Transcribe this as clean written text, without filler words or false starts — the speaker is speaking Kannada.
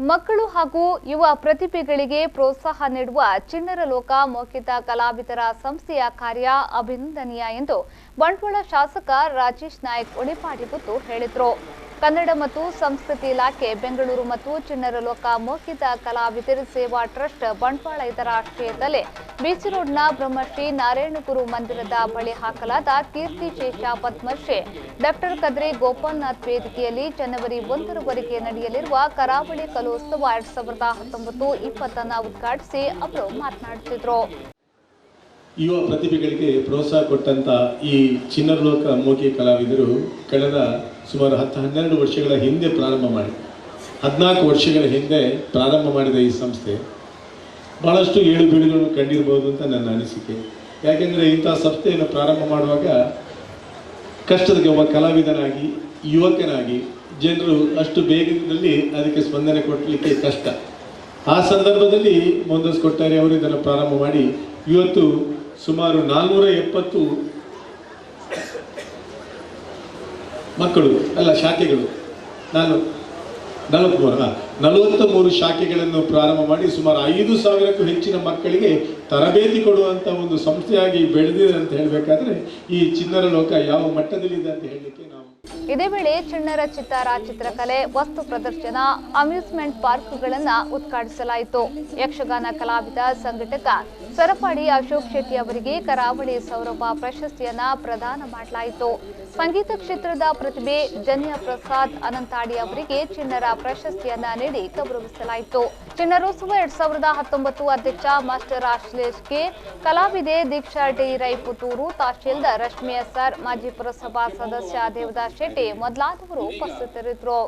ಮಕ್ಕಳು ಹಾಗೂ ಯುವ ಪ್ರತಿಭೆಗಳಿಗೆ ಪ್ರೋತ್ಸಾಹ ನೀಡುವ ಚಿಣ್ಣರ ಲೋಕ ಮೌಖಿಕ ಕಲಾವಿದರ ಸಂಸ್ಥೆಯ ಕಾರ್ಯ ಅಭಿನಂದನೀಯ ಎಂದು ಬಂಟ್ವಾಳ ಶಾಸಕ ರಾಜೇಶ್ ನಾಯ್ಕ್ ಉಳಿಪಾಡಿಗುತ್ತು ಹೇಳಿದರು. ಕನ್ನಡ ಮತ್ತು ಸಂಸ್ಕೃತಿ ಇಲಾಖೆ ಬೆಂಗಳೂರು ಮತ್ತು ಚಿಣ್ಣರ ಲೋಕ ಮೌಖಿಕ ಕಲಾವಿದರ ಸೇವಾ ಟ್ರಸ್ಟ್ ಬಂಟ್ವಾಳ ಇದರ ಆಶ್ರಯದಲ್ಲಿ ಬೀಚ್ ರೋಡ್ನ ಬ್ರಹ್ಮಶ್ರೀ ನಾರಾಯಣಗುರು ಮಂದಿರದ ಬಳಿ ಹಾಕಲಾದ ಕೀರ್ತಿ ಶೇಷ ಪದ್ಮಶ್ರೀ ಡಾಕ್ಟರ್ ಕದ್ರಿ ಗೋಪಾಲನಾಥ್ ವೇದಿಕೆಯಲ್ಲಿ ಜನವರಿ 1ರವರೆಗೆ ನಡೆಯಲಿರುವ ಕರಾವಳಿ ಕಲೋತ್ಸವ 2019-20 ಉದ್ಘಾಟಿಸಿ ಅವರು ಮಾತನಾಡುತ್ತಿದ್ದರು. ಯುವ ಪ್ರತಿಭೆಗಳಿಗೆ ಪ್ರೋತ್ಸಾಹ ಕೊಟ್ಟಂತ ಈ ಚಿಣ್ಣರ ಲೋಕ ಮೌಖಿಕ ಕಲಾವಿದರು ಕಳೆದ ಸುಮಾರು 10-12 ವರ್ಷಗಳ ಹಿಂದೆ ಪ್ರಾರಂಭ ಮಾಡಿ 14 ವರ್ಷಗಳ ಹಿಂದೆ ಪ್ರಾರಂಭ ಮಾಡಿದ ಈ ಸಂಸ್ಥೆ ಬಹಳಷ್ಟು ಏಳು ಬೀಳುಗಳನ್ನು ಕಂಡಿರಬಹುದು ಅಂತ ನನ್ನ ಅನಿಸಿಕೆ. ಯಾಕೆಂದರೆ ಇಂಥ ಸಂಸ್ಥೆಯನ್ನು ಪ್ರಾರಂಭ ಮಾಡುವಾಗ ಕಷ್ಟದ ಒಬ್ಬ ಕಲಾವಿದನಾಗಿ ಯುವಕನಾಗಿ ಜನರು ಅಷ್ಟು ಬೇಗದಲ್ಲಿ ಅದಕ್ಕೆ ಸ್ಪಂದನೆ ಕೊಡಲಿಕ್ಕೆ ಕಷ್ಟ. ಆ ಸಂದರ್ಭದಲ್ಲಿ ಮೋಹನ್ದಾಸ್ ಕೊಟ್ಟಾರಿ ಅವರು ಇದನ್ನು ಪ್ರಾರಂಭ ಮಾಡಿ ಇವತ್ತು ಸುಮಾರು 470 ಮಕ್ಕಳು ಶಾಖೆಗಳು 43 ಶಾಖೆಗಳನ್ನು ಪ್ರಾರಂಭ ಮಾಡಿ ಸುಮಾರು 5,000ಕ್ಕೂ ಹೆಚ್ಚಿನ ಮಕ್ಕಳಿಗೆ ತರಬೇತಿ ಕೊಡುವಂಥ ಒಂದು ಸಂಸ್ಥೆಯಾಗಿ ಬೆಳೆದಿದೆ ಅಂತ ಹೇಳಬೇಕಾದ್ರೆ ಈ ಚಿಣ್ಣರ ಲೋಕ ಯಾವ ಮಟ್ಟದಲ್ಲಿದೆ ಅಂತ ಹೇಳಲಿಕ್ಕೆ ನಾವು. ಇದೇ ವೇಳೆ ಚಿಣ್ಣರ ಚಿತ್ತಾರ ಚಿತ್ರಕಲೆ ವಸ್ತು ಪ್ರದರ್ಶನ ಅಮ್ಯೂಸ್ಮೆಂಟ್ ಪಾರ್ಕ್ಗಳನ್ನು ಉದ್ಘಾಟಿಸಲಾಯಿತು. ಯಕ್ಷಗಾನ ಕಲಾವಿದ ಸಂಘಟಕ ಸರಪಾಡಿ ಅಶೋಕ್ ಶೆಟ್ಟಿ ಅವರಿಗೆ ಕರಾವಳಿ ಸೌರಭ ಪ್ರಶಸ್ತಿಯನ್ನ ಪ್ರದಾನ ಮಾಡಲಾಯಿತು. ಸಂಗೀತ ಕ್ಷೇತ್ರದ ಪ್ರತಿಭೆ ಜನ್ಯ ಪ್ರಸಾದ್ ಅನಂತಾಡಿ ಅವರಿಗೆ ಚಿಣ್ಣರ ಪ್ರಶಸ್ತಿಯನ್ನ ನೀಡಿ ಗೌರವಿಸಲಾಯಿತು. ಚಿಣ್ಣರೋತ್ಸವ 2019 ಅಧ್ಯಕ್ಷ ಮಾಸ್ಟರ್ ಆಶ್ಲೇಷ್ ಕೆ, ಕಲಾವಿದೆ ದೀಕ್ಷಾ ಡಿ ರೈ ಪುತ್ತೂರು, ತಹಶೀಲ್ದಾರ್ ರಶ್ಮಿ ಎಸ್ಆರ್, ಮಾಜಿ ಪುರಸಭಾ ಸದಸ್ಯ ದೇವದಾಸ್ ಶೆಟ್ಟಿ ಮೊದಲಾದವರು ಉಪಸ್ಥಿತರಿದ್ದರು.